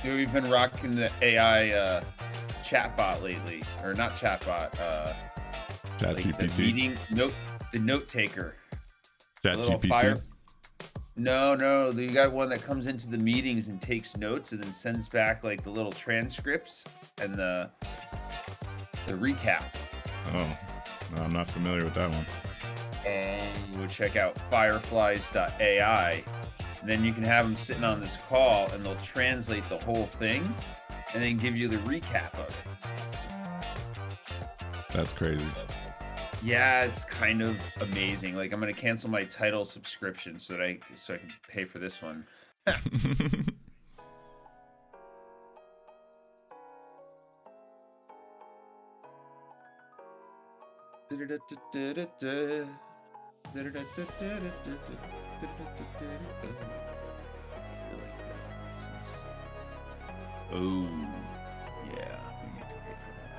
We've been rocking the AI chatbot lately, or not chatbot, Chat like GPT. the note taker. Chat GPT. No, you got one that comes into the meetings and takes notes and then sends back like the little transcripts and the recap. Oh, no, I'm not familiar with that one. We'll check out fireflies.ai. Then you can have them sitting on this call and they'll translate the whole thing and then give you the recap of it. It's awesome. That's crazy. Yeah, it's kind of amazing. Like I'm gonna cancel my title subscription so I can pay for this one. Oh, yeah. We need to pay for that.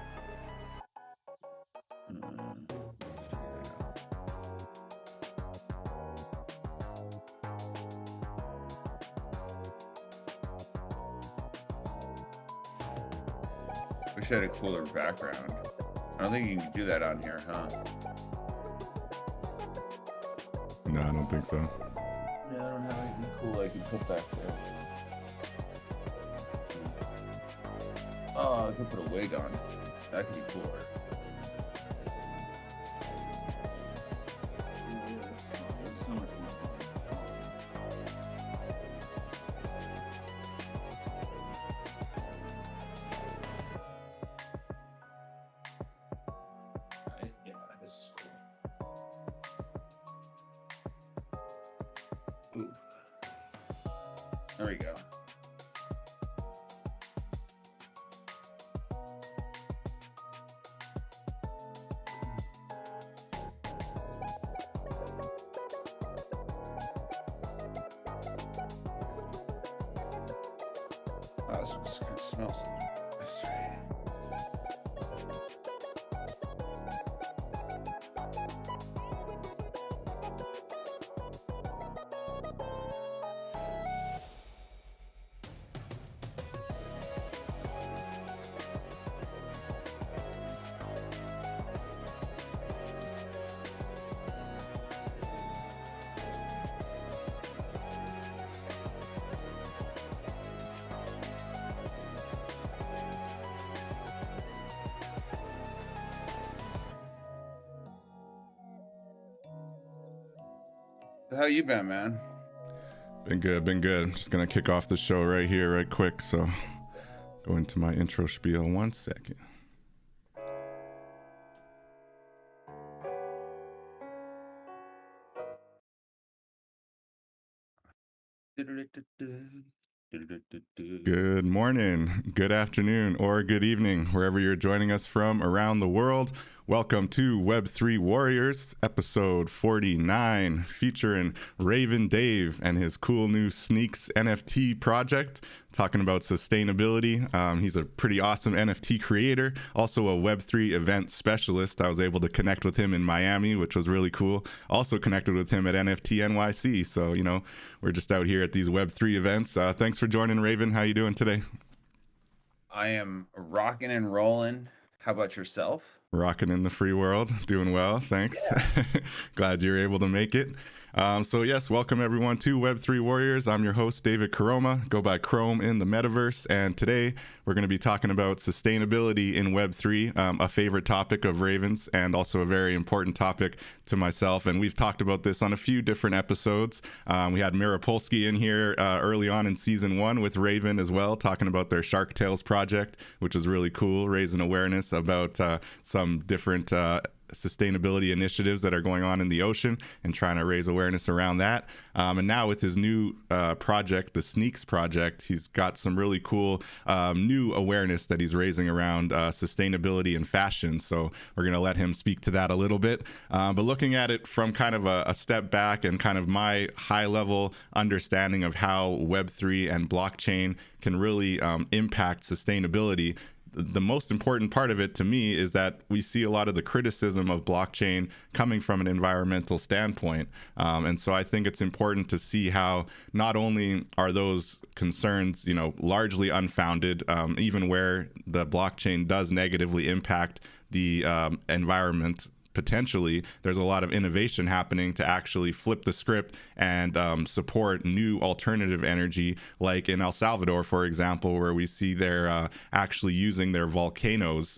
Wish I had a cooler background. I don't think you can do that on here, huh? No, I don't think so. Yeah, I don't have anything cool I can put back there. Oh, I could put a wig on. That could be cooler. So much more fun. Right? Yeah, this is cool. Ooh. There we go. Wow, this one kind of smells a little bit. That's right. How you been, man? Been good. Just gonna kick off the show right here, right quick. So go into my intro spiel 1 second. Good morning, good afternoon, or good evening, wherever you're joining us from around the world. Welcome to Web3 Warriors, episode 49, featuring Ravin Dave and his cool new SNKEZ NFT project, talking about sustainability. He's a pretty awesome NFT creator, also a Web3 event specialist. I was able to connect with him in Miami, which was really cool. Also connected with him at NFT NYC. So, you know, we're just out here at these Web3 events. Thanks for joining, Ravin. How you doing today? I am rocking and rolling. How about yourself? Rocking in the free world, doing well, thanks. Yeah. Glad you're able to make it. So yes, welcome everyone to Web3 Warriors. I'm your host, David Karoma, go by Chrome in the metaverse. And today we're going to be talking about sustainability in Web3, a favorite topic of Ravin's and also a very important topic to myself. And we've talked about this on a few different episodes. We had Mira Polsky in here early on in season 1 with Ravin as well, talking about their Shark Tales project, which was really cool, raising awareness about some different sustainability initiatives that are going on in the ocean and trying to raise awareness around that. And now with his new project, the SNKEZ project, he's got some really cool new awareness that he's raising around sustainability and fashion. So we're going to let him speak to that a little bit. But looking at it from kind of a step back and kind of my high level understanding of how Web3 and blockchain can really impact sustainability, the most important part of it to me is that we see a lot of the criticism of blockchain coming from an environmental standpoint. And so I think it's important to see how not only are those concerns, largely unfounded, even where the blockchain does negatively impact the environment. Potentially, there's a lot of innovation happening to actually flip the script and support new alternative energy, like in El Salvador, for example, where we see they're actually using their volcanoes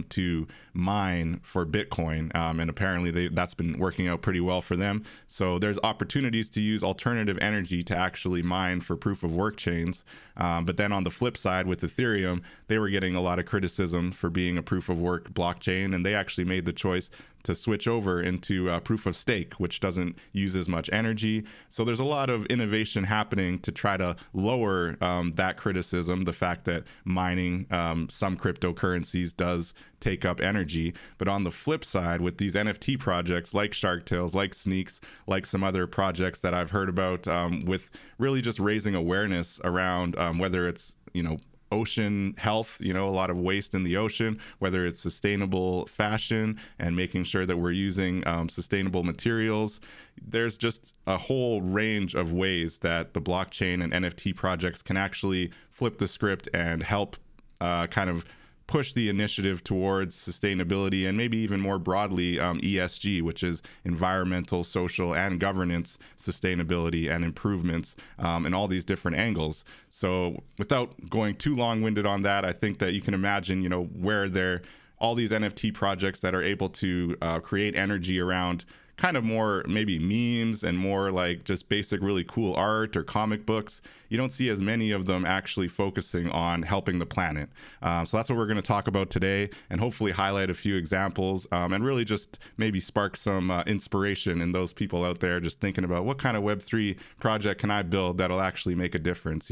to mine for Bitcoin. And apparently that's been working out pretty well for them. So there's opportunities to use alternative energy to actually mine for proof of work chains. But then on the flip side with Ethereum, they were getting a lot of criticism for being a proof of work blockchain. And they actually made the choice to switch over into proof of stake, which doesn't use as much energy. So there's a lot of innovation happening to try to lower that criticism, the fact that mining some cryptocurrencies does take up energy. But on the flip side, with these NFT projects like Shark Tales, like SNKEZ, like some other projects that I've heard about, with really just raising awareness around whether it's, ocean health, a lot of waste in the ocean, whether it's sustainable fashion and making sure that we're using sustainable materials. There's just a whole range of ways that the blockchain and NFT projects can actually flip the script and help kind of push the initiative towards sustainability and maybe even more broadly ESG, which is environmental, social, and governance sustainability and improvements in all these different angles. So without going too long-winded on that, I think that you can imagine, where all these NFT projects that are able to create energy around kind of more maybe memes and more like just basic really cool art or comic books. You don't see as many of them actually focusing on helping the planet. So that's what we're going to talk about today, and hopefully highlight a few examples and really just maybe spark some inspiration in those people out there just thinking about what kind of Web3 project can I build that'll actually make a difference,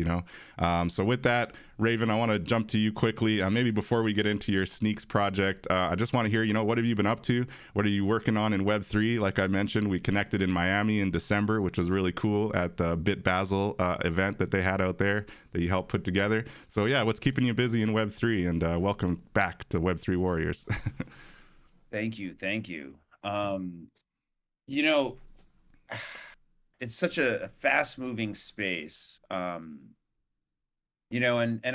So with that, Ravin, I want to jump to you quickly. Maybe before we get into your SNKEZ project, I just want to hear, what have you been up to? What are you working on in Web3? Like I mentioned, we connected in Miami in December, which was really cool at the Bit Basel event that they had out there that you helped put together. So yeah, what's keeping you busy in Web3? And welcome back to Web3 Warriors. Thank you. You know, it's such a fast-moving space. And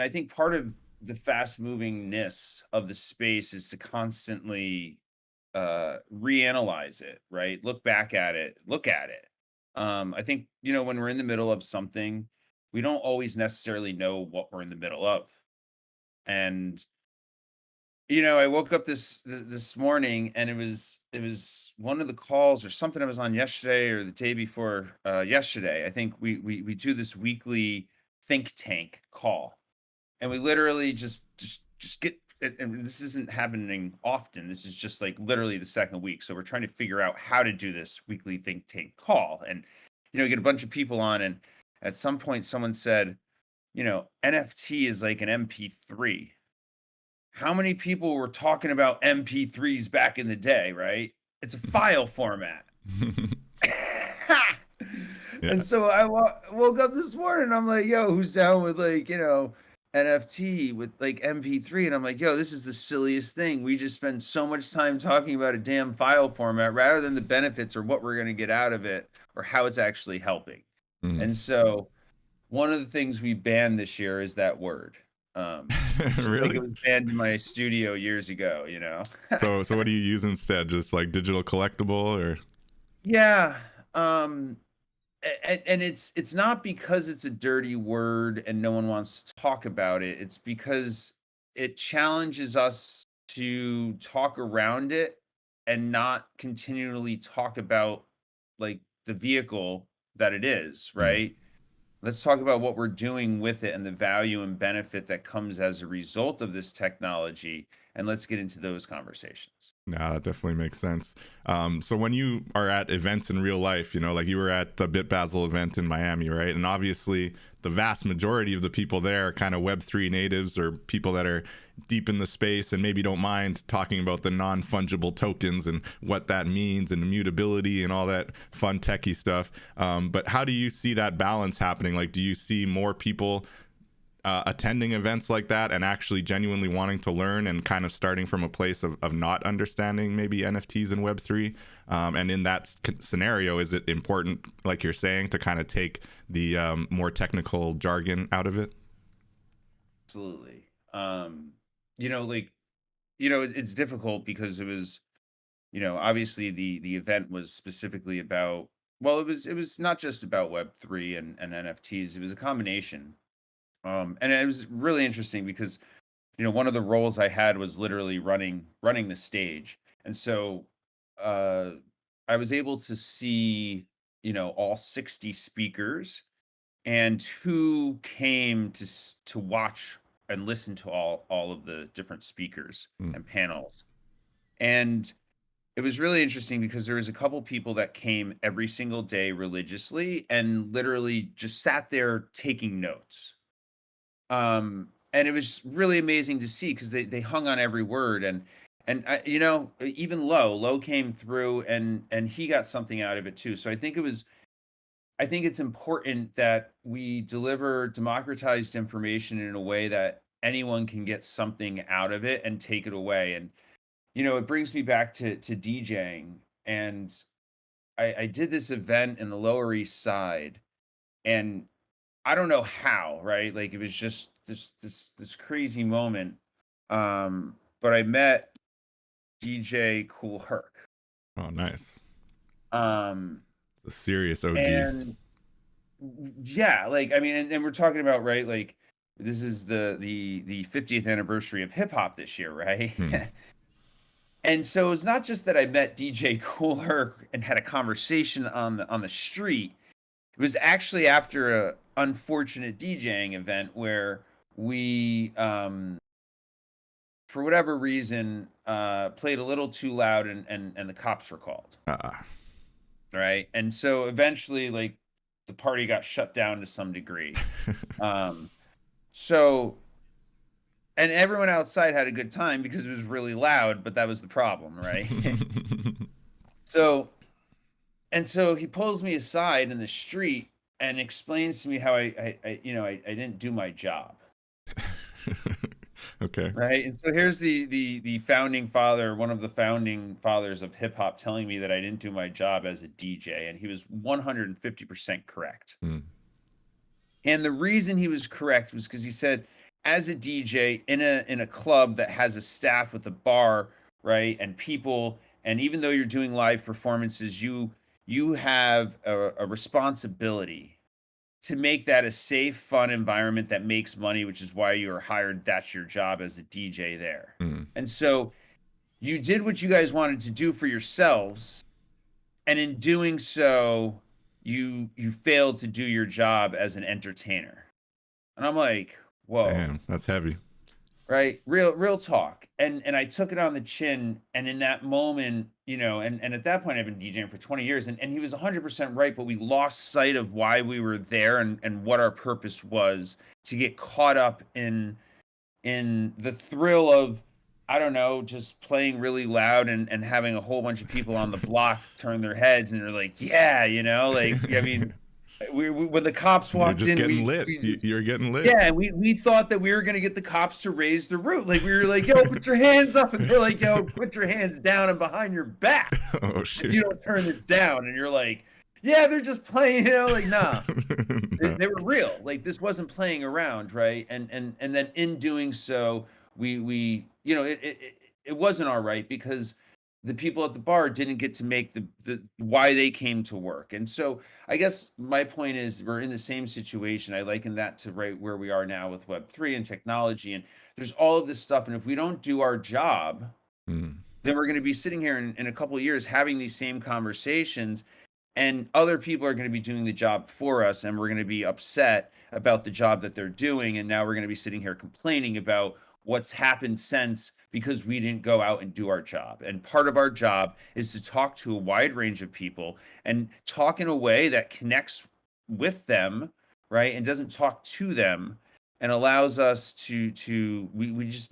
I think part of the fast-movingness of the space is to constantly reanalyze it, right? Look back at it, look at it. I think, when we're in the middle of something, we don't always necessarily know what we're in the middle of. And I woke up this morning, and it was one of the calls or something I was on yesterday or the day before yesterday. I think we do this weekly think tank call, and we literally just get, and this isn't happening often. This is just like literally the second week. So we're trying to figure out how to do this weekly think tank call, and get a bunch of people on. And at some point someone said, NFT is like an MP3. How many people were talking about MP3s back in the day, right? It's a file format. Yeah. And so I woke up this morning and I'm like, yo, who's down with NFT with like MP3? And I'm like, yo, this is the silliest thing. We just spend so much time talking about a damn file format rather than the benefits or what we're going to get out of it or how it's actually helping. And so one of the things we banned this year is that word. Really? Like it was banned in my studio years ago, So what do you use instead? Just like digital collectible or? Yeah. And it's not because it's a dirty word and no one wants to talk about it. It's because it challenges us to talk around it and not continually talk about like the vehicle that it is, right? Let's talk about what we're doing with it and the value and benefit that comes as a result of this technology. And let's get into those conversations. No, that definitely makes sense. So when you are at events in real life, like you were at the Bit Basel event in Miami, right? And obviously the vast majority of the people there are kind of Web3 natives or people that are deep in the space and maybe don't mind talking about the non-fungible tokens and what that means and immutability and all that fun techie stuff. But how do you see that balance happening? Like, do you see more people attending events like that and actually genuinely wanting to learn and kind of starting from a place of not understanding maybe NFTs and Web3? And in that scenario, is it important, like you're saying, to kind of take the more technical jargon out of it? Absolutely. It's difficult because it was, obviously the event was specifically about, well, it was not just about Web3 and NFTs. It was a combination. And it was really interesting because, one of the roles I had was literally running the stage. And so I was able to see, all 60 speakers and who came to watch and listen to all of the different speakers Mm. and panels. And it was really interesting because there was a couple people that came every single day religiously and literally just sat there taking notes. And it was really amazing to see because they hung on every word even Low came through and he got something out of it too. So I think it's important that we deliver democratized information in a way that anyone can get something out of it and take it away. And it brings me back to DJing. And I did this event in the Lower East Side, and I don't know how, right? Like it was just this crazy moment. But I met DJ Cool Herc. Oh, nice. Um, It's a serious OG. and yeah, like I mean, and we're talking about, right, like this is the 50th anniversary of hip hop this year, right? Hmm. And so it's not just that I met DJ Cool Herc and had a conversation on the street. It was actually after a unfortunate DJing event where we for whatever reason played a little too loud and the cops were called. Ah. Right. And so eventually, like, the party got shut down to some degree. Um so and everyone outside had a good time because it was really loud, but that was the problem, right? so so he pulls me aside in the street and explains to me how I didn't do my job. Okay. Right. And so here's the founding father, one of the founding fathers of hip hop, telling me that I didn't do my job as a DJ, and he was 150% correct. Hmm. And the reason he was correct was because he said, as a DJ in a club that has a staff with a bar, right, and people, and even though you're doing live performances, you have a responsibility to make that a safe, fun environment that makes money, which is why you are hired. That's your job as a DJ there. Hmm. And so you did what you guys wanted to do for yourselves, and in doing so, you failed to do your job as an entertainer. And I'm like, whoa, Damn, that's heavy. right? Real talk. And I took it on the chin. And in that moment, and at that point I've been DJing for 20 years, and he was 100% right, but we lost sight of why we were there and what our purpose was, to get caught up in the thrill of, I don't know, just playing really loud and having a whole bunch of people on the block turn their heads and they're like, yeah, like, I mean, we when the cops You're walked just in, getting we, lit. we just, You're getting lit. yeah, we thought that we were gonna get the cops to raise the roof. Like we were like, yo, put your hands up, and they're like, yo, put your hands down and behind your back Oh if shit. you don't turn this down. And you're like, yeah, they're just playing, like, nah. No. They were real. Like this wasn't playing around, right? And then in doing so, we it wasn't all right because the people at the bar didn't get to make the why they came to work. And so I guess my point is we're in the same situation. I liken that to right where we are now with Web3 and technology. And there's all of this stuff. And if we don't do our job, Hmm. then we're going to be sitting here in a couple of years having these same conversations, and other people are going to be doing the job for us, and we're going to be upset about the job that they're doing, and now we're going to be sitting here complaining about what's happened since because we didn't go out and do our job. And part of our job is to talk to a wide range of people and talk in a way that connects with them, right, and doesn't talk to them, and allows us we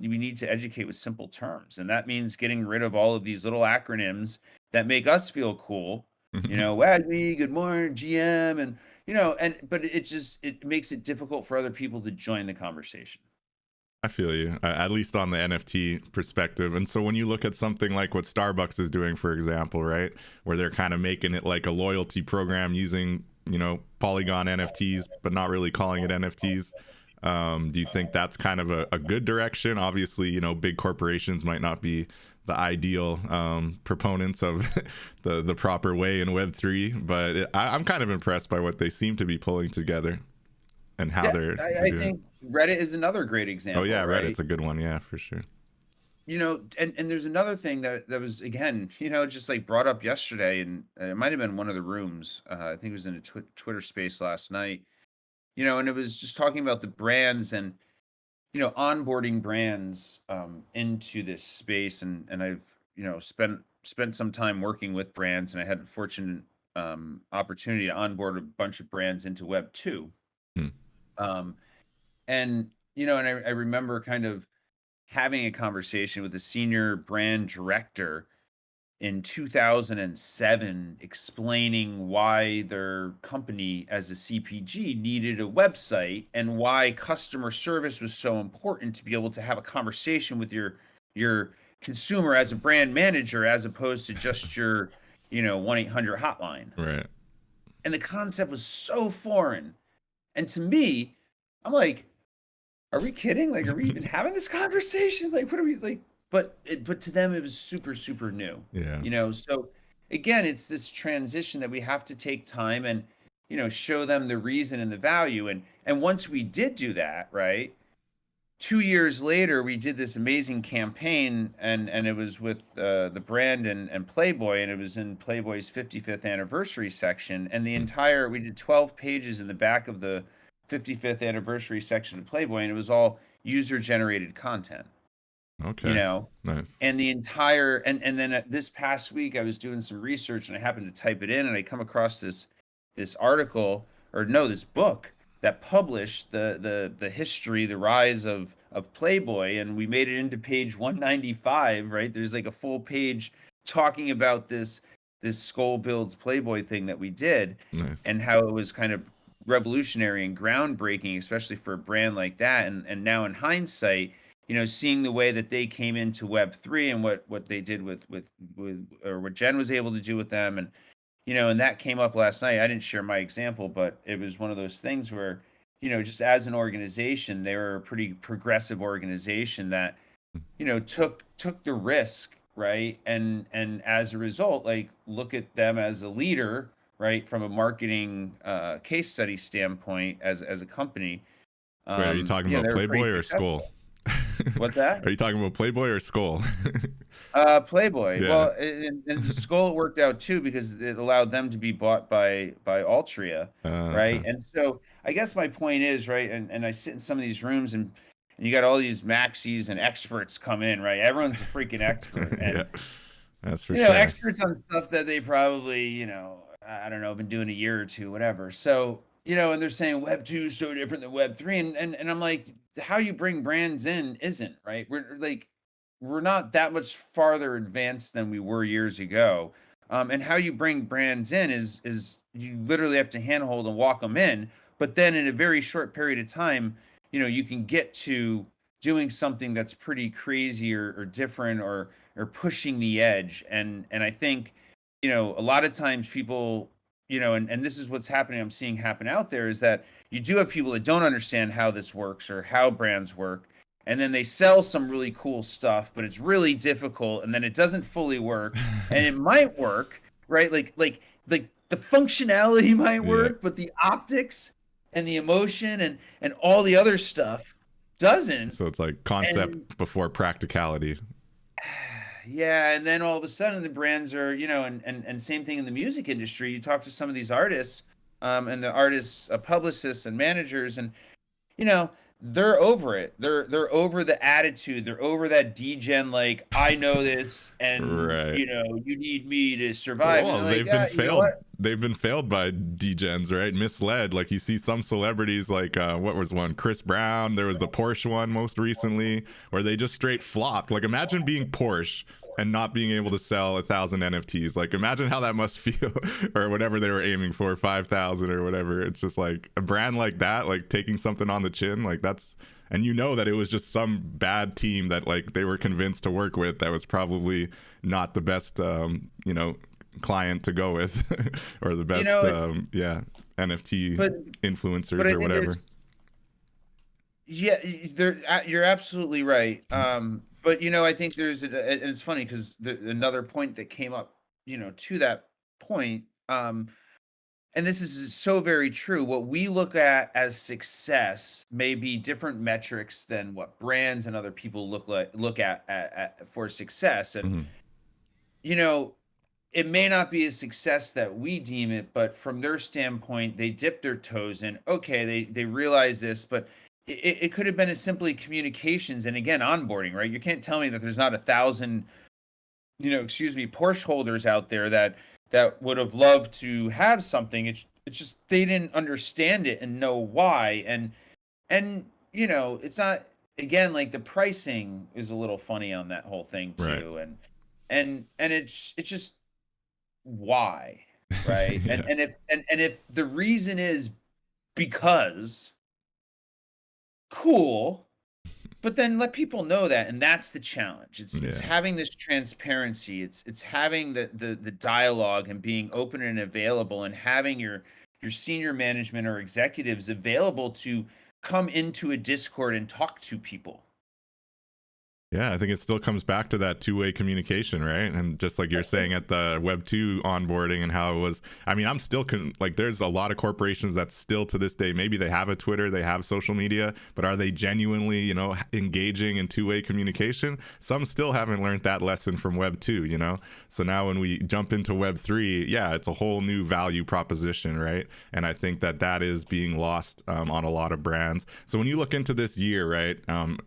need to educate with simple terms. And that means getting rid of all of these little acronyms that make us feel cool, WAGMI, good morning, GM, and but it makes it difficult for other people to join the conversation. I feel you, at least on the NFT perspective. And so when you look at something like what Starbucks is doing, for example, right, where they're kind of making it like a loyalty program using, Polygon NFTs, but not really calling it NFTs. Do you think that's kind of a good direction? Obviously, big corporations might not be the ideal proponents of the proper way in Web3, but I'm kind of impressed by what they seem to be pulling together and how Yeah, they're I doing it. think Reddit is another great Oh example, yeah, right? Reddit's a good one. Yeah, for sure. And there's another thing that was, again, just like brought up yesterday, and it might have been one of the rooms. I think it was in a Twitter space last night. And it was just talking about the brands and onboarding brands into this space, and I've spent spent some time working with brands, and I had a fortunate opportunity to onboard a bunch of brands into Web 2. Hmm. Um, and I remember kind of having a conversation with a senior brand director in 2007 explaining why their company as a CPG needed a website and why customer service was so important to be able to have a conversation with your consumer as a brand manager as opposed to just your 1-800 hotline. Right. And the concept was so foreign. And to me, I'm like, are we kidding? Like, are we even having this conversation? Like, what are we like? But to them, it was super, super new. Yeah. So again, it's this transition that we have to take time and show them the reason and the value. And once we did do that, right? 2 years later, we did this amazing campaign, and it was with the brand and Playboy, and it was in Playboy's 55th anniversary section. And we did 12 pages in the back of the 55th anniversary section of Playboy, and it was all user-generated content. Okay. Nice. And the entire and then this past week I was doing some research and I happened to type it in and I come across this article or no this book that published the history, the rise of Playboy, and we made it into page 195, right? There's like a full page talking about this Skull Builds Playboy thing that we did. Nice. And how it was kind of revolutionary and groundbreaking, especially for a brand like that. And now in hindsight, seeing the way that they came into Web3 and what they did with or what Jen was able to do with them. And, and that came up last night. I didn't share my example, but it was one of those things where, just as an organization, they were a pretty progressive organization that, took the risk, right? And as a result, like look at them as a leader, right? From a marketing case study standpoint as a company. Wait, are you talking about Playboy or Skull? What's that? Are you talking about Playboy or Skull? Playboy. Yeah. Well, and Skull worked out too because it allowed them to be bought by Altria, right? Okay. And so I guess my point is, right, and I sit in some of these rooms and you got all these maxis and experts come in, right? Everyone's a freaking expert. And Yeah, that's for sure. experts on stuff that they probably, I don't know, been doing a year or two, whatever. So, and they're saying Web 2 is so different than Web 3. And I'm like, how you bring brands in isn't, right? We're not that much farther advanced than we were years ago. And how you bring brands in is you literally have to handhold and walk them in. But then in a very short period of time, you can get to doing something that's pretty crazy or different or pushing the edge. And I think, a lot of times people, and this is what's happening, I'm seeing happen out there, is that you do have people that don't understand how this works or how brands work. And then they sell some really cool stuff, but it's really difficult, and then it doesn't fully work. And it might work, right? Like the functionality might work, but the optics and the emotion and all the other stuff doesn't. So it's like concept before practicality. Yeah, and then all of a sudden the brands are, and same thing in the music industry. You talk to some of these artists, and the artists, publicists and managers, and they're over it. They're over the attitude. They're over that degen, like I know this, and Right. you need me to survive. Well, they've been failed. They've been failed by degens, right? Misled. Like you see some celebrities, like what was one? Chris Brown. There was the Porsche one most recently, where they just straight flopped. Like imagine being Porsche and not being able to sell 1,000 NFTs. Like imagine how that must feel, or whatever they were aiming for, 5,000 or whatever. It's just like a brand like that, like taking something on the chin, like that's, and that it was just some bad team that like they were convinced to work with that was probably not the best, client to go with, or the best, NFT influencers or whatever. Yeah, you're absolutely right. But I think and it's funny because another point that came up, to that point, and this is so very true. What we look at as success may be different metrics than what brands and other people look at for success, and it may not be a success that we deem it, but from their standpoint, they dip their toes in. Okay, they realize this, but it could have been as simply communications and again onboarding, right? You can't tell me that there's not 1,000 excuse me, Porsche holders out there that would have loved to have something. It's just they didn't understand it and know why. And it's not, again, like the pricing is a little funny on that whole thing Right. too. And it's just why, right? And Yeah. and if and if the reason is because, cool, but then let people know that, and that's the challenge. It's Yeah. having this transparency. It's having the dialogue and being open and available, and having your senior management or executives available to come into a Discord and talk to people. Yeah, I think it still comes back to that two-way communication, right? And just like you're saying at the Web2 onboarding and how it was, I mean, I'm still like, there's a lot of corporations that still to this day, maybe they have a Twitter, they have social media, but are they genuinely, engaging in two-way communication? Some still haven't learned that lesson from Web2. So now when we jump into Web3, yeah, it's a whole new value proposition, right? And I think that is being lost on a lot of brands. So when you look into this year, right,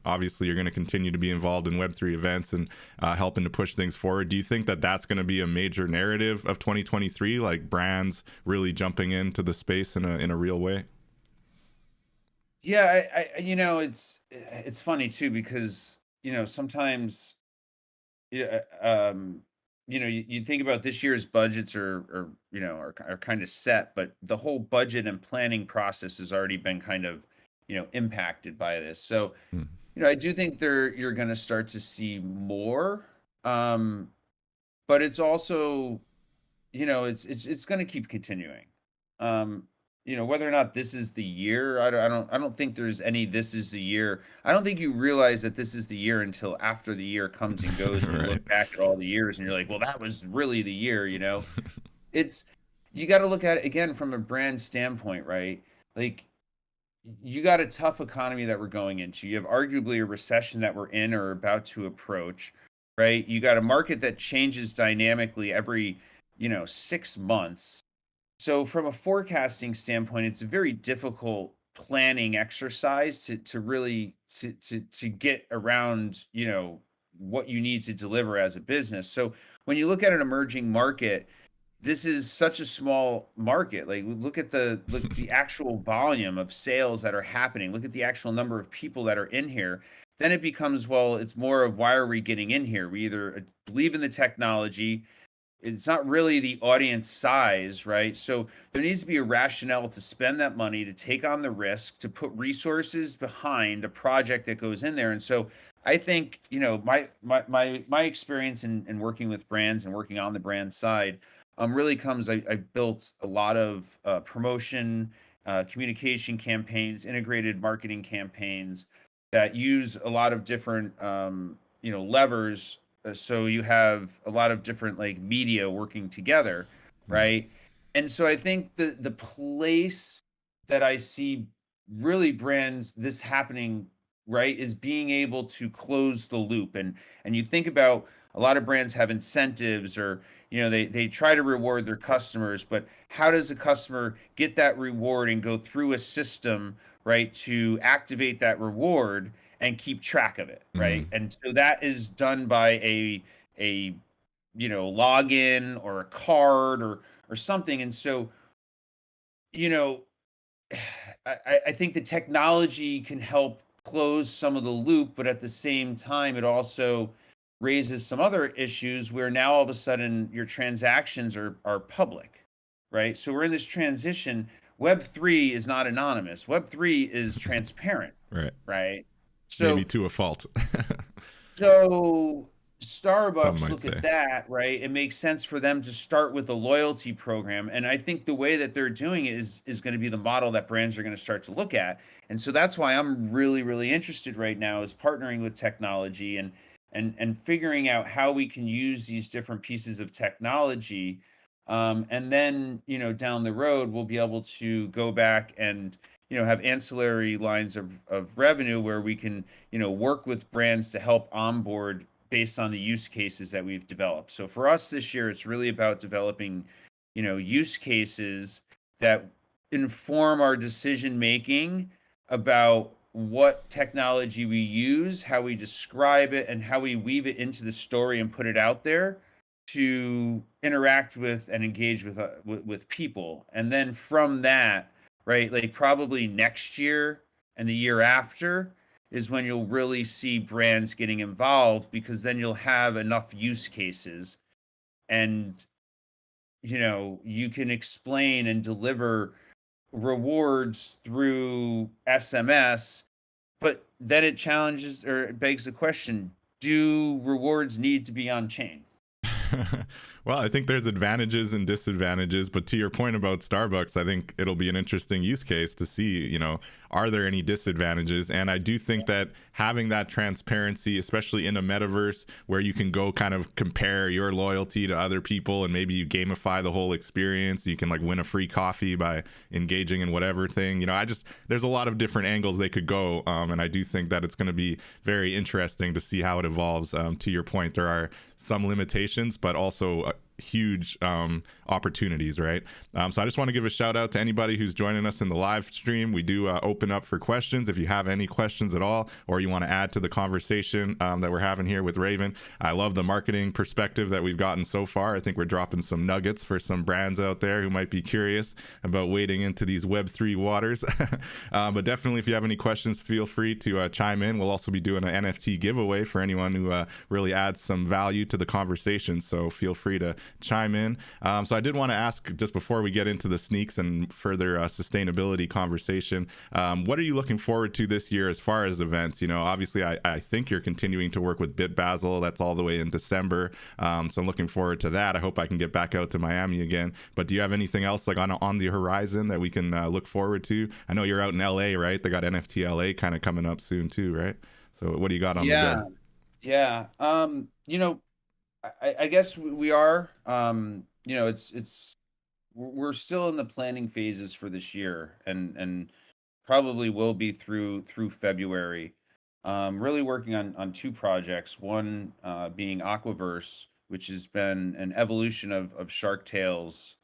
obviously you're going to continue to be involved in Web3 events and helping to push things forward. Do you think that that's going to be a major narrative of 2023, like brands really jumping into the space in a real way? Yeah, it's funny too because sometimes, yeah, you think about this year's budgets are kind of set, but the whole budget and planning process has already been kind of impacted by this. So Mm. I do think you're going to start to see more, um, but it's also it's going to keep continuing. Um, whether or not this is the year, I don't think there's any this is the year. I don't think you realize that this is the year until after the year comes and goes, and you Right. look back at all the years and you're like, well, that was really the year. It's You got to look at it again from a brand standpoint, right? Like, you got a tough economy that we're going into. You have arguably a recession that we're in or about to approach, right? You got a market that changes dynamically every, 6 months. So from a forecasting standpoint, it's a very difficult planning exercise to really to get around, what you need to deliver as a business. So when you look at an emerging market, this is such a small market. Like, look the actual volume of sales that are happening. Look at the actual number of people that are in here. Then it becomes, well, it's more of, why are we getting in here? We either believe in the technology. It's not really the audience size, right? So there needs to be a rationale to spend that money, to take on the risk, to put resources behind a project that goes in there. And so I think, my experience in working with brands and working on the brand side, really comes. I built a lot of promotion, communication campaigns, integrated marketing campaigns that use a lot of different levers, so you have a lot of different, like, media working together, Mm. right? And so I think the place that I see really brands this happening, right, is being able to close the loop. And you think about, a lot of brands have incentives, or they try to reward their customers, but how does a customer get that reward and go through a system, right, to activate that reward and keep track of it, right? Mm. And so that is done by a login or a card or something. And so, you know, I think the technology can help close some of the loop, but at the same time, it also raises some other issues where now all of a sudden your transactions are public, right? So we're in this transition. Web3 is not anonymous. Web3 is transparent, Right. right? Maybe So to a fault. so Some Starbucks, might look at say. that, right? It makes sense for them to start with a loyalty program, and I think the way that they're doing it is going to be the model that brands are going to start to look at. And so that's why I'm really, really interested right now, is partnering with technology and figuring out how we can use these different pieces of technology. And then, down the road, we'll be able to go back and, have ancillary lines of revenue where we can, work with brands to help onboard based on the use cases that we've developed. So for us this year, it's really about developing, use cases that inform our decision making about what technology we use, how we describe it, and how we weave it into the story and put it out there to interact with and engage with people. And then from that, right, like probably next year and the year after is when you'll really see brands getting involved, because then you'll have enough use cases, and you can explain and deliver rewards through SMS. But then it challenges, or it begs the question, do rewards need to be on chain? Well, I think there's advantages and disadvantages, but to your point about Starbucks, I think it'll be an interesting use case to see, are there any disadvantages? And I do think that having that transparency, especially in a metaverse where you can go kind of compare your loyalty to other people, and maybe you gamify the whole experience, you can like win a free coffee by engaging in whatever thing, there's a lot of different angles they could go. And I do think that it's going to be very interesting to see how it evolves. To your point, there are some limitations, but also huge opportunities, right? So I just want to give a shout out to anybody who's joining us in the live stream. We do open up for questions. If you have any questions at all, or you want to add to the conversation that we're having here with Ravin. I love the marketing perspective that we've gotten so far. I think we're dropping some nuggets for some brands out there who might be curious about wading into these Web3 waters. But definitely, if you have any questions, feel free to chime in. We'll also be doing an NFT giveaway for anyone who really adds some value to the conversation. So feel free to chime in. So I did want to ask, just before we get into the sneaks and further sustainability conversation, what are you looking forward to this year as far as events? Obviously I think you're continuing to work with BitBasel. That's all the way in December. So I'm looking forward to that. I hope I can get back out to Miami again. But do you have anything else like on the horizon that we can look forward to? I know you're out in LA, right? They got NFT LA kind of coming up soon too, right? So what do you got on the go? Yeah. I guess we are. We're still in the planning phases for this year, and probably will be through February. Really working on two projects. One being Aquaverse, which has been an evolution of Shark Tales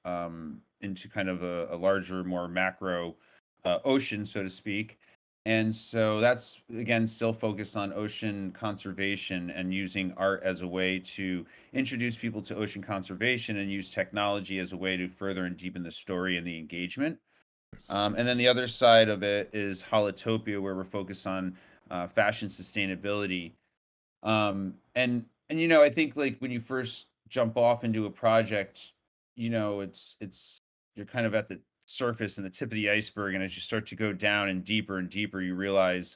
into kind of a larger, more macro ocean, so to speak. And so that's, again, still focused on ocean conservation and using art as a way to introduce people to ocean conservation and use technology as a way to further and deepen the story and the engagement. And then the other side of it is Holotopia, where we're focused on fashion sustainability. And I think like when you first jump off into a project, it's you're kind of at the surface and the tip of the iceberg, and as you start to go down and deeper, you realize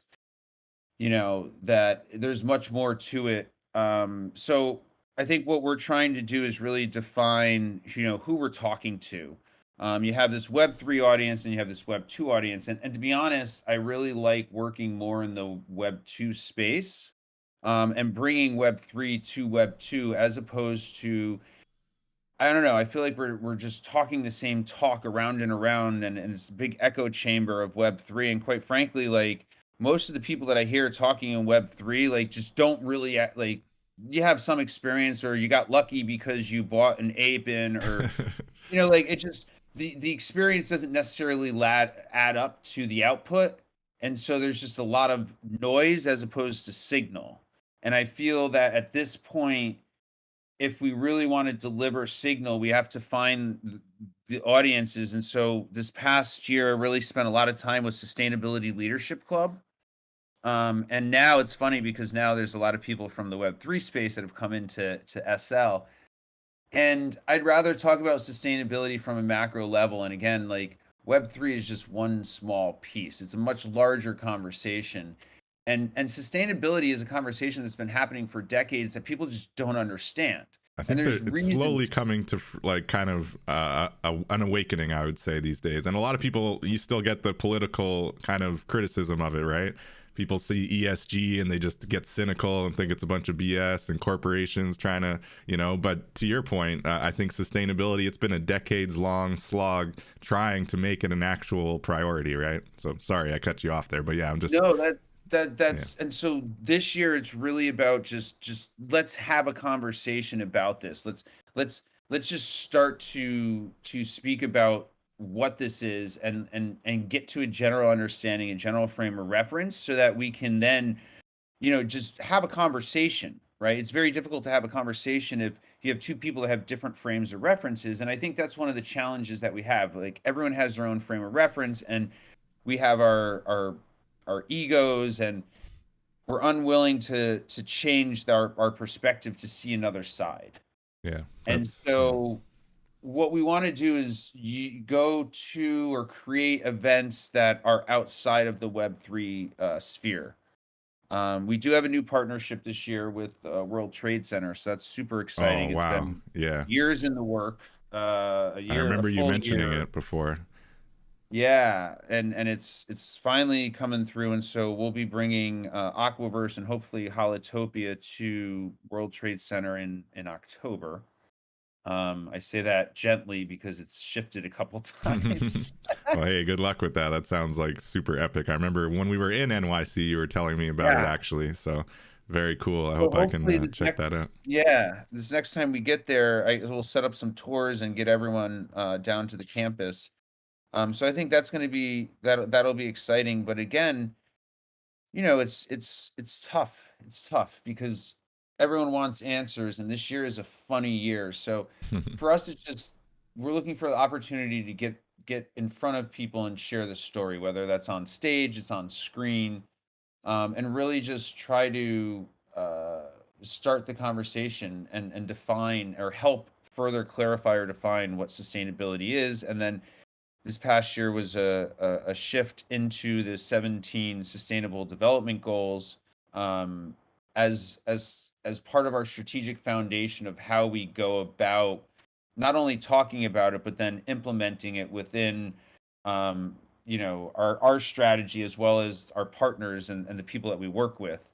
that there's much more to it. So I think what we're trying to do is really define who we're talking to. You have this Web3 audience and you have this Web2 audience, and to be honest, I really like working more in the Web2 space, and bringing Web3 to Web2, as opposed to, I don't know. I feel like we're just talking the same talk around and around, and it's a big echo chamber of Web3. And quite frankly, like most of the people that I hear talking in Web3, like just don't really like. You have some experience, or you got lucky because you bought an ape in, or like it just the experience doesn't necessarily add up to the output, and so there's just a lot of noise as opposed to signal. And I feel that at this point, if we really want to deliver signal, we have to find the audiences. And so this past year, I really spent a lot of time with Sustainability Leadership Club. And now it's funny because now there's a lot of people from the Web3 space that have come into SL. And I'd rather talk about sustainability from a macro level. And again, like Web3 is just one small piece. It's a much larger conversation. And sustainability is a conversation that's been happening for decades that people just don't understand. I And think there's that it's reasons. slowly coming to like kind of an awakening, I would say, these days. And a lot of people, you still get the political kind of criticism of it, right? People see ESG and they just get cynical and think it's a bunch of BS and corporations trying to, but to your point, I think sustainability, it's been a decades long slog trying to make it an actual priority, right? So sorry, I cut you off there, but yeah, I'm just. No, that's and so this year it's really about just let's have a conversation about this. Let's just start to speak about what this is and get to a general understanding, a general frame of reference, so that we can then, just have a conversation, right? It's very difficult to have a conversation if you have two people that have different frames of references. And I think that's one of the challenges that we have. Like, everyone has their own frame of reference, and we have our egos, and we're unwilling to change our perspective to see another side. Yeah, And that's so what we want to do is you go to or create events that are outside of the Web3 sphere. We do have a new partnership this year with World Trade Center, so that's super oh exciting. It's wow. been Yeah. years in the work, I a remember you full mentioning year. it before. Yeah, and it's finally coming through, and so we'll be bringing Aquaverse and hopefully Holotopia to World Trade Center in October. I say that gently because it's shifted a couple times. Well, hey, good luck with that. That sounds like super epic. I remember when we were in NYC, you were telling me about it Yeah. actually. So very cool. I So hope I can hopefully check that out. this next time we get there, we'll set up some tours and get everyone down to the campus. So I think that's going to be that'll be exciting. But again, it's tough. It's tough because everyone wants answers, and this year is a funny year. So for us, it's just we're looking for the opportunity to get in front of people and share the story, whether that's on stage, it's on screen, and really just try to start the conversation and define or help further clarify or define what sustainability is. And then this past year was a shift into the 17 sustainable development goals, um, as part of our strategic foundation of how we go about not only talking about it but then implementing it within, our strategy, as well as our partners and the people that we work with.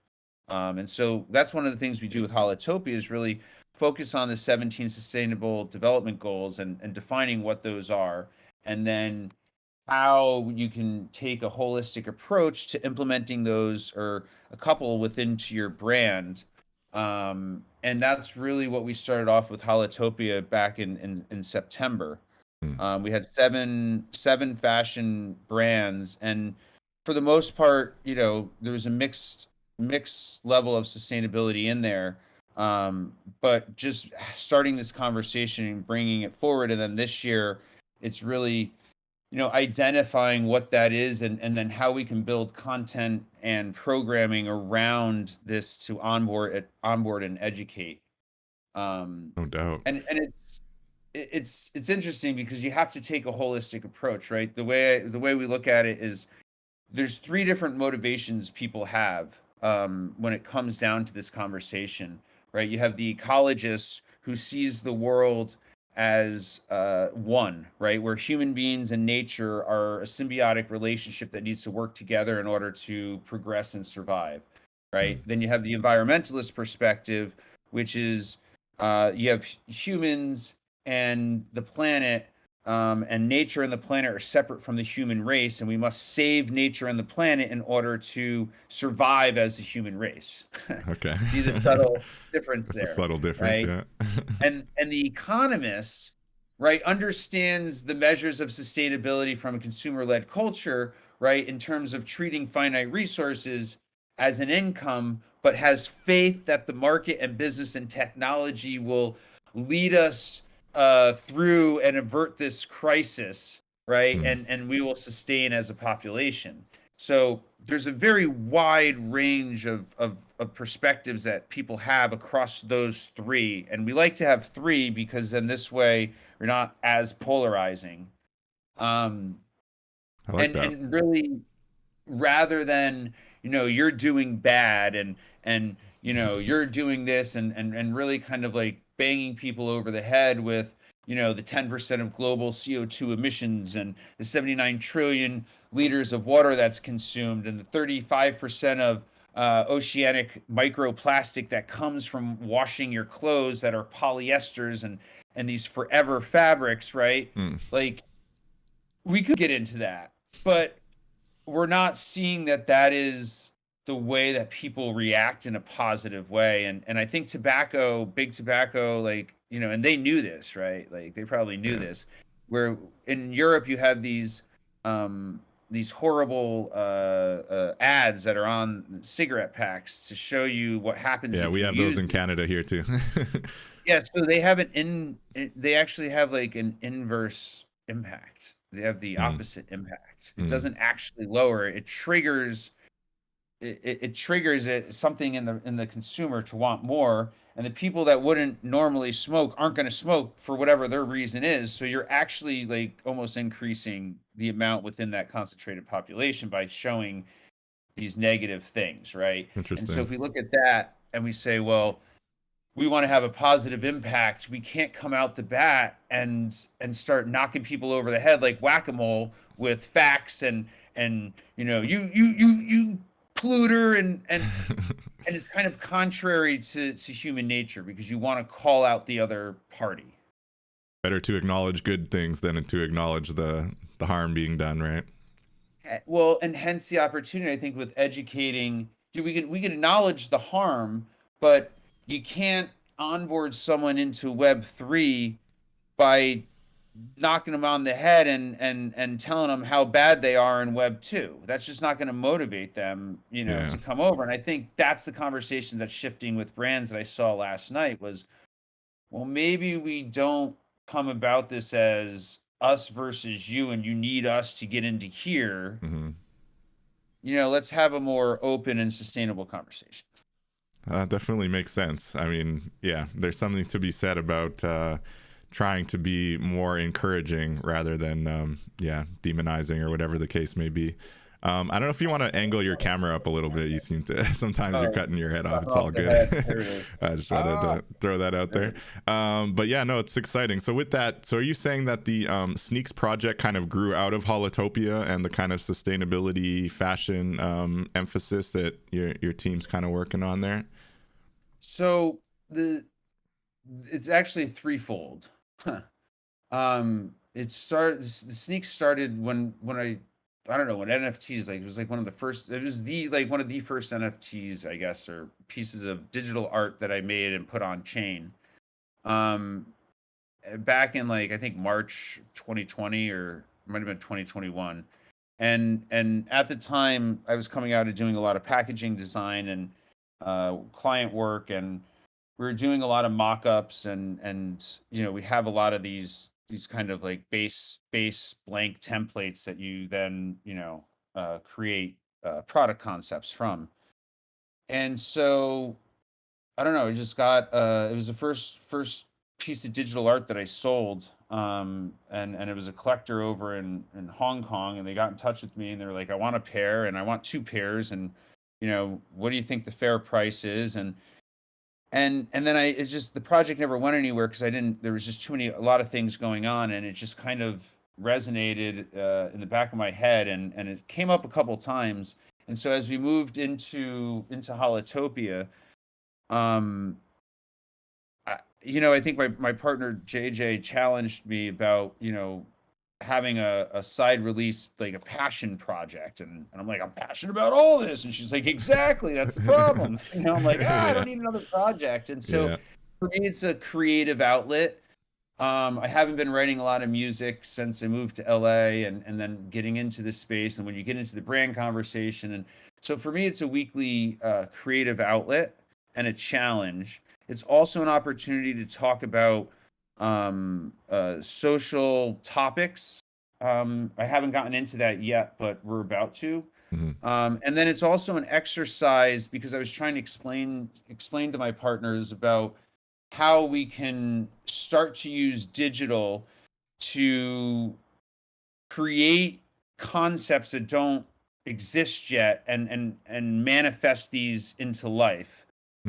And so that's one of the things we do with Holotopia, is really focus on the 17 sustainable development goals and defining what those are, and then how you can take a holistic approach to implementing those, or a couple within to your brand. And that's really what we started off with Holotopia back in September. Hmm. We had seven fashion brands, and for the most part, there was a mixed level of sustainability in there. But just starting this conversation and bringing it forward, and then this year, it's really, identifying what that is, and then how we can build content and programming around this to onboard and educate. Um, No doubt. and it's interesting because you have to take a holistic approach, right? The way we look at it is there's three different motivations people have, when it comes down to this conversation, right? You have the ecologist who sees the world as one, right, where human beings and nature are a symbiotic relationship that needs to work together in order to progress and survive, Hmm. right? Then you have the environmentalist perspective, which is, you have humans and the planet, and nature and the planet are separate from the human race, and we must save nature and the planet in order to survive as the human race. Okay. See the subtle difference That's a there, subtle difference, right? yeah. And the economist, right, understands the measures of sustainability from a consumer-led culture, right, in terms of treating finite resources as an income, but has faith that the market and business and technology will lead us through and avert this crisis, right? Hmm. And we will sustain as a population. So there's a very wide range of perspectives that people have across those three. And we like to have three because then this way we're not as polarizing. Um, I like and that. and really, rather than, you're doing bad, and you're doing this, and really kind of like banging people over the head with, the 10% of global CO2 emissions, and the 79 trillion liters of water that's consumed, and the 35% of oceanic microplastic that comes from washing your clothes that are polyesters, and these forever fabrics, right? Hmm. Like, we could get into that, but we're not seeing that is the way that people react in a positive way. And I think big tobacco, like, and they knew this, right? Like, they probably knew Yeah. this. where in Europe you have these horrible ads that are on cigarette packs to show you what happens Yeah, if we you have those use in it. Canada here too. Yeah, so they have they actually have like an inverse impact. They have the Mm, opposite impact. It mm, doesn't actually lower it. It triggers it triggers something in the consumer to want more, and the people that wouldn't normally smoke aren't going to smoke for whatever their reason is. So you're actually like almost increasing the amount within that concentrated population by showing these negative things, right? And so interesting. if we look at that and we say, well, we want to have a positive impact, we can't come out the bat and start knocking people over the head like whack-a-mole with facts and you polluter and it's kind of contrary to human nature because you want to call out the other party. Better to acknowledge good things than to acknowledge the harm being done, right? Well, and hence the opportunity, I think, with educating. We can acknowledge the harm, but you can't onboard someone into Web3 by knocking them on the head and telling them how bad they are in Web 2. That's just not going to motivate them, Yeah. to come over. And I think that's the conversation that's shifting with brands that I saw last night was, well, maybe we don't come about this as us versus you, and you need us to get into here. Hmm. Let's have a more open and sustainable conversation. Definitely makes sense. I mean, yeah, there's something to be said about trying to be more encouraging rather than, yeah, demonizing or whatever the case may be. I don't know if you want to angle your camera up a little bit. You seem to sometimes you're Oh, cutting your head off. chopping It's all off the head. good. There it is. I just wanted Ah, to throw that out there there. it is. But yeah, no, it's exciting. So with that, so are you saying that the Sneaks project kind of grew out of Holotopia and the kind of sustainability fashion emphasis that your team's kind of working on there? So the it's actually threefold. Huh. The sneak started when I don't know when NFTs, like, it was like one of the first, it was the like one of the first NFTs, I guess, or pieces of digital art that I made and put on chain. Um, Back in, like, I think March 2020, or it might have been 2021. And at the time I was coming out and doing a lot of packaging design and client work, and we were doing a lot of mock-ups, and we have a lot of these kind of like base blank templates that you then create product concepts from. And so I don't know, it just got it was the first piece of digital art that I sold. And it was a collector over in Hong Kong, and they got in touch with me and they were like, I want a pair and I want two pairs, and what do you think the fair price is? And then it's just the project never went anywhere because I didn't there was just a lot of things going on, and it just kind of resonated in the back of my head, and it came up a couple times. And so as we moved into Holotopia, um I think my partner JJ challenged me about, having a side release, like a passion project. And I'm like, I'm passionate about all this. And she's like, exactly, that's the problem. I'm like, I don't Yeah. need another project. And so Yeah. for me, it's a creative outlet. I haven't been writing a lot of music since I moved to LA, and then getting into this space. And when you get into the brand conversation, and so for me, it's a weekly creative outlet and a challenge. It's also an opportunity to talk about social topics. I haven't gotten into that yet, but we're about to. Hmm. And then it's also an exercise because I was trying to explain to my partners about how we can start to use digital to create concepts that don't exist yet, and manifest these into life.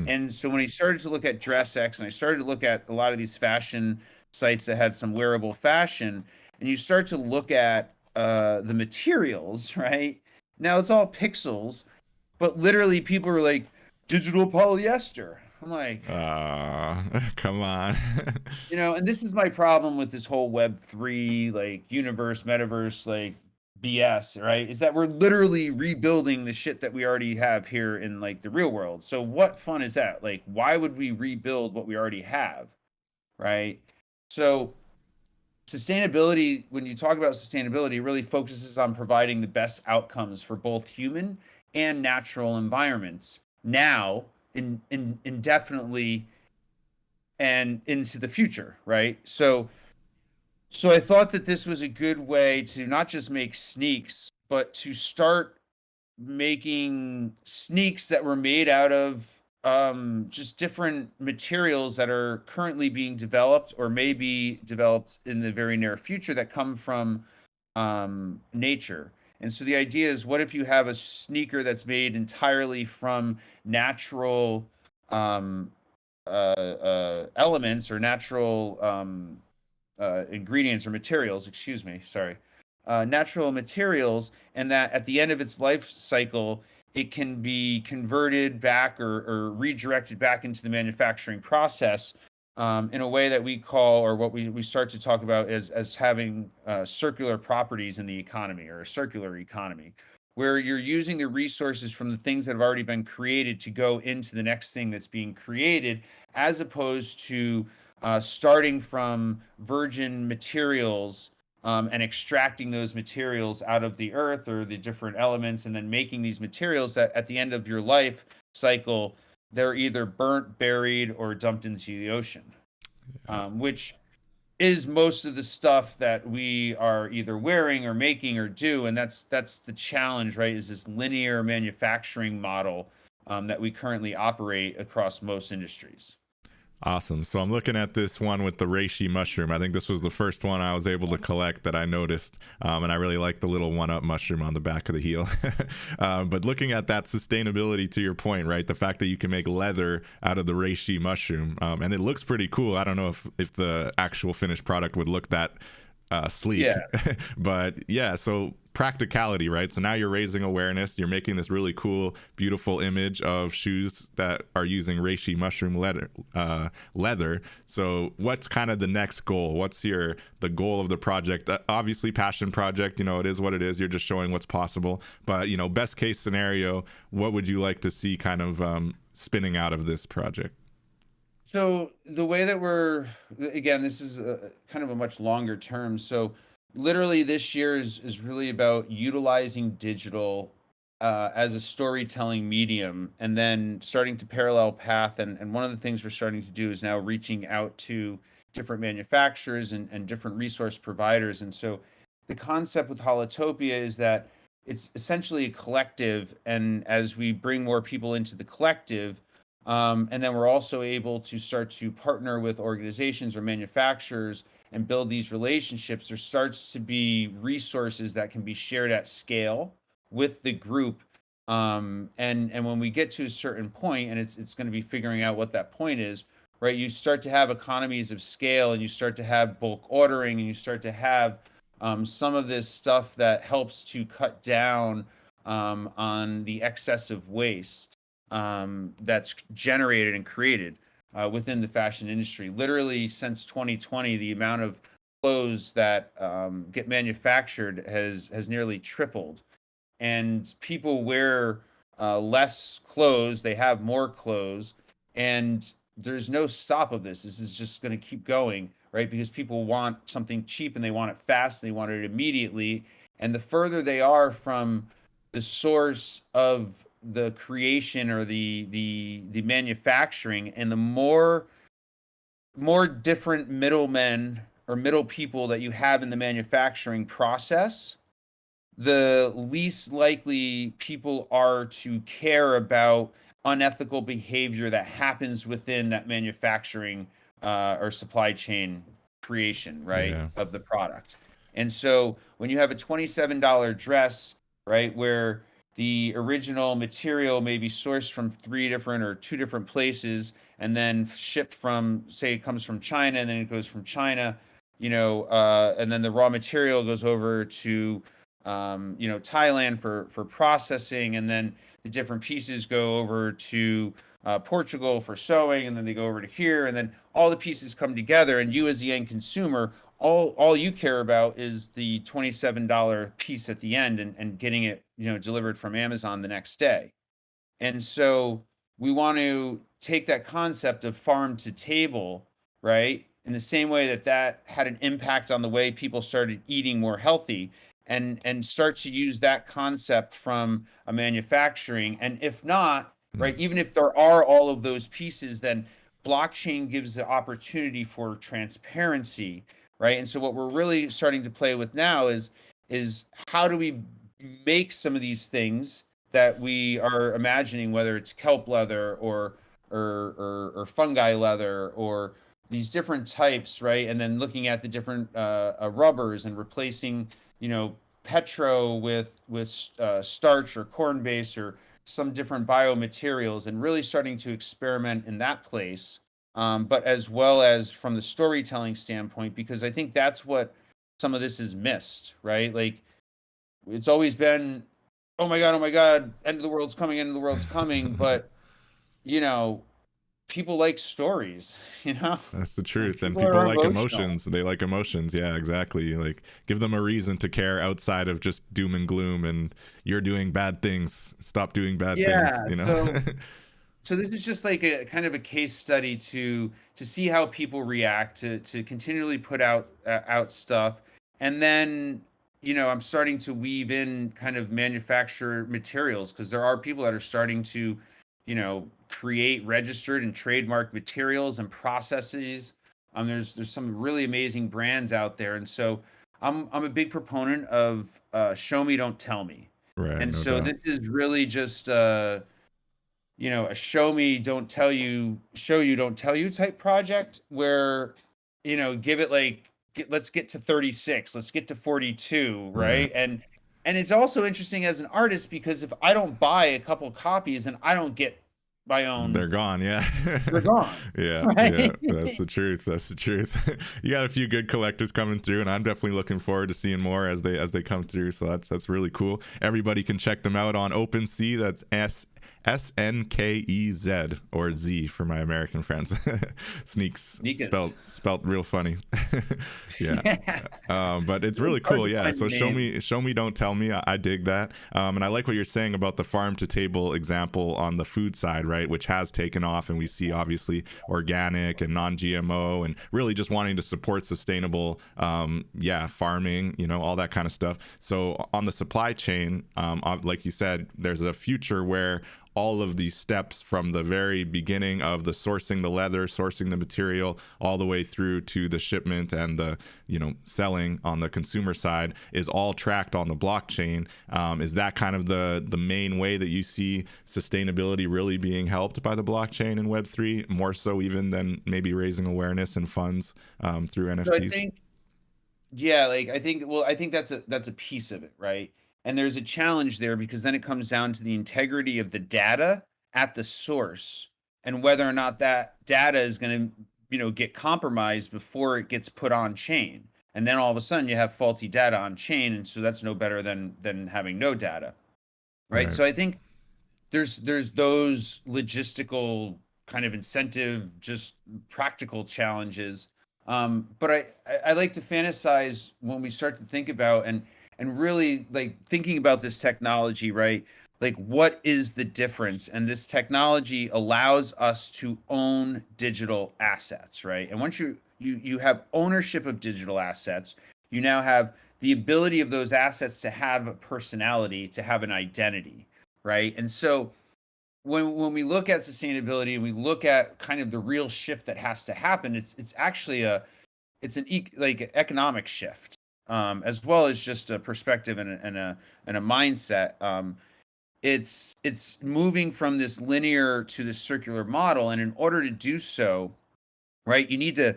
And so when I started to look at DressX, and I started to look at a lot of these fashion sites that had some wearable fashion, and you start to look at the materials, right? Now it's all pixels, but literally people are like, digital polyester. I'm like, Come on. and this is my problem with this whole Web3, like, universe, metaverse, like, BS, right? Is that we're literally rebuilding the shit that we already have here in, like, the real world. So what fun is that? Like, why would we rebuild what we already have, right? So sustainability, when you talk about sustainability, really focuses on providing the best outcomes for both human and natural environments now, indefinitely, and into the future, right? So I thought that this was a good way to not just make sneaks, but to start making sneaks that were made out of just different materials that are currently being developed or may be developed in the very near future that come from nature. And so the idea is, what if you have a sneaker that's made entirely from natural um, elements or natural ingredients or materials, excuse me, sorry, natural materials, and that at the end of its life cycle, it can be converted back or redirected back into the manufacturing process in a way that we call, or what we start to talk about as having circular properties in the economy, or a circular economy, where you're using the resources from the things that have already been created to go into the next thing that's being created, as opposed to starting from virgin materials and extracting those materials out of the earth or the different elements, and then making these materials that at the end of your life cycle, they're either burnt, buried, or dumped into the ocean, which is most of the stuff that we are either wearing or making or do. And that's the challenge, right? Is this linear manufacturing model that we currently operate across most industries. Awesome. So I'm looking at this one with the reishi mushroom. I think this was the first one I was able to collect that I noticed. And I really like the little one-up mushroom on the back of the heel. But looking at that sustainability, to your point, right? The fact that you can make leather out of the reishi mushroom, and it looks pretty cool. I don't know if the actual finished product would look that sleek. Yeah. But yeah, so practicality, right? So now you're raising awareness. You're making this really cool, beautiful image of shoes that are using reishi mushroom leather. So what's kind of the next goal? What's the goal of the project? Obviously, passion project, it is what it is. You're just showing what's possible. But, best case scenario, what would you like to see kind of spinning out of this project? So the way that again, this is kind of a much longer term. So literally this year is really about utilizing digital as a storytelling medium, and then starting to parallel path. And one of the things we're starting to do is now reaching out to different manufacturers and different resource providers. And so the concept with Holotopia is that it's essentially a collective. And as we bring more people into the collective, and then we're also able to start to partner with organizations or manufacturers and build these relationships, there starts to be resources that can be shared at scale with the group. And when we get to a certain point, and it's going to be figuring out what that point is, right? You start to have economies of scale, and you start to have bulk ordering, and you start to have some of this stuff that helps to cut down on the excessive waste that's generated and created within the fashion industry. Literally, since 2020, the amount of clothes that get manufactured has nearly tripled, and people wear less clothes. They have more clothes, and there's no stop of this. This is just going to keep going, right? Because people want something cheap, and they want it fast, and they want it immediately. And the further they are from the source of the creation or the manufacturing, and the more different middlemen or middle people that you have in the manufacturing process, the least likely people are to care about unethical behavior that happens within that manufacturing or supply chain creation, right, Yeah. of the product. And so when you have a $27 dress, right, where the original material may be sourced from three different or two different places, and then shipped from, say, it comes from China, and then it goes from China, and then the raw material goes over to Thailand for processing, and then the different pieces go over to Portugal for sewing, and then they go over to here, and then all the pieces come together, and you as the end consumer, all you care about is the $27 piece at the end, and getting it delivered from Amazon the next day. And so we want to take that concept of farm to table, right? in the same way that that had an impact on the way people started eating more healthy, and start to use that concept from a manufacturing. And if not, right, even if there are all of those pieces, then blockchain gives the opportunity for transparency, right? And so what we're really starting to play with now is how do we make some of these things that we are imagining, whether it's kelp leather or fungi leather or these different types, right? And then looking at the different rubbers and replacing, petro with starch or corn base or some different biomaterials, and really starting to experiment in that place. But as well as from the storytelling standpoint, because I think that's what some of this is missed, right? Like it's always been, oh my God, end of the world's coming, end of the world's coming. But, you know, people like stories, That's the and truth. And people people are like emotional. emotions. They like emotions. Yeah, exactly. Like give them a reason to care outside of just doom and gloom and you're doing bad things. Stop doing bad things, Yeah. you know? So this is just like a kind of a case study to see how people react to continually put out stuff. And then, I'm starting to weave in kind of manufacturer materials, because there are people that are starting to, create registered and trademark materials and processes. There's some really amazing brands out there. And so I'm a big proponent of show me, don't tell me. Right, And no so doubt. this is really just a show me don't tell you, show you don't tell you type project, where give it like, let's get to 36, let's get to 42, Right. right? And it's also interesting as an artist, because if I don't buy a couple copies, then I don't get my own. They're gone, yeah. They're gone. Yeah, yeah, Right. that's the truth. That's the truth. You got a few good collectors coming through, and I'm definitely looking forward to seeing more as they come through. So that's really cool. Everybody can check them out on OpenSea. That's SNKEZ, or Z for my American friends. Sneaks Sneakers. spelt real funny. Yeah. Yeah. But it's really It's hard cool. to Yeah. find So the name. show me, don't tell me. I dig that. And I like what you're saying about the farm to table example on the food side, right? Which has taken off, and we see obviously organic and non-GMO, and really just wanting to support sustainable, farming, all that kind of stuff. So on the supply chain, like you said, there's a future where all of these steps from the very beginning of the sourcing the leather, sourcing the material, all the way through to the shipment and the selling on the consumer side is all tracked on the blockchain. Is that kind of the main way that you see sustainability really being helped by the blockchain in Web3, more so even than maybe raising awareness and funds through So I NFTs? think, yeah, like I think that's a piece of it, right? And there's a challenge there, because then it comes down to the integrity of the data at the source, and whether or not that data is going to, get compromised before it gets put on chain. And then all of a sudden you have faulty data on chain, and so that's no better than having no data, right? Right. So I think there's those logistical kind of incentive, just practical challenges. But I like to fantasize when we start to think about and really like thinking about this technology, right? Like, what is the difference? And this technology allows us to own digital assets, right? And once you have ownership of digital assets, you now have the ability of those assets to have a personality, to have an identity, right? And so when we look at sustainability and we look at kind of the real shift that has to happen, it's actually like economic shift, as well as just a perspective and a mindset. It's moving from this linear to this circular model, and in order to do so, right, you need to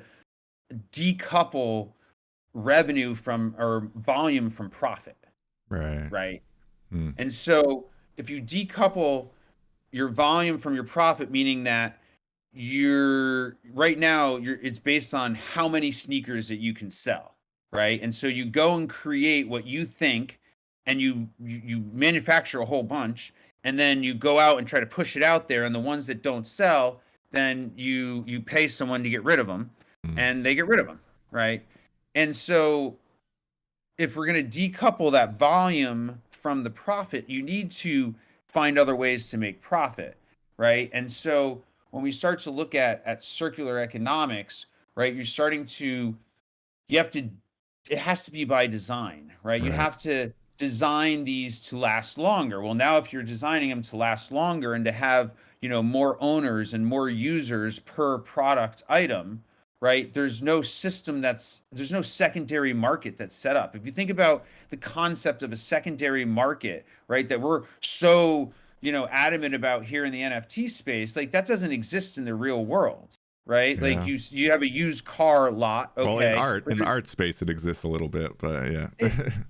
decouple revenue from, or volume from, profit, Right. right? Mm. And so if you decouple your volume from your profit, meaning that you're right now you're it's based on how many sneakers that you can sell, right? And so you go and create what you think, and you manufacture a whole bunch, and then you go out and try to push it out there, and the ones that don't sell, then you pay someone to get rid of them, Mm. and they get rid of them, right? And so if we're going to decouple that volume from the profit, you need to find other ways to make profit, right? And so when we start to look at circular economics, right? You have to, it has to be by design, right? You Right. have to design these to last longer. Well, now if you're designing them to last longer and to have, more owners and more users per product item, right? There's no secondary market that's set up. If you think about the concept of a secondary market, right, that we're so, adamant about here in the NFT space, like that doesn't exist in the real world, right? Like Yeah. you have a used car lot, Well, okay, in the art space, it exists a little bit, but yeah.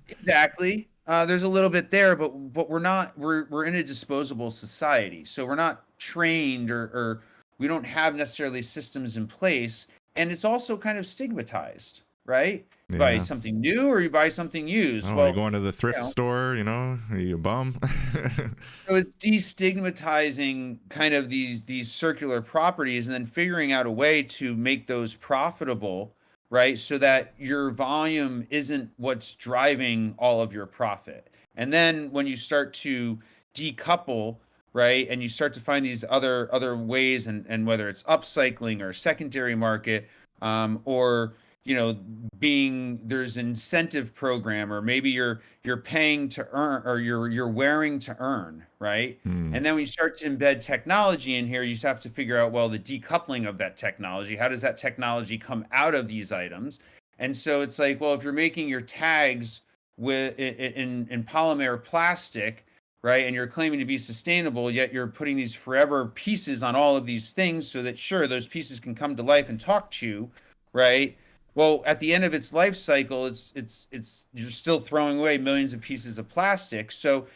exactly. There's a little bit there, but we're in a disposable society, so we're not trained or we don't have necessarily systems in place, and it's also kind of stigmatized, right? You buy Yeah. something new or you buy something used. Oh, you Well, going to the you thrift know, store, are you a bum? so it's destigmatizing kind of these circular properties and then figuring out a way to make those profitable, right? So that your volume isn't what's driving all of your profit. And then when you start to decouple, right, and you start to find these other ways, and whether it's upcycling or secondary market, or being there's incentive program, or maybe you're paying to earn, or you're wearing to earn, right? Hmm. And then when you start to embed technology in here, you just have to figure out, well, the decoupling of that technology, how does that technology come out of these items? And so it's like, well, if you're making your tags in polymer plastic, right, and you're claiming to be sustainable, yet you're putting these forever pieces on all of these things so that, sure, those pieces can come to life and talk to you, right? Well, at the end of its life cycle, it's you're still throwing away millions of pieces of plastic. So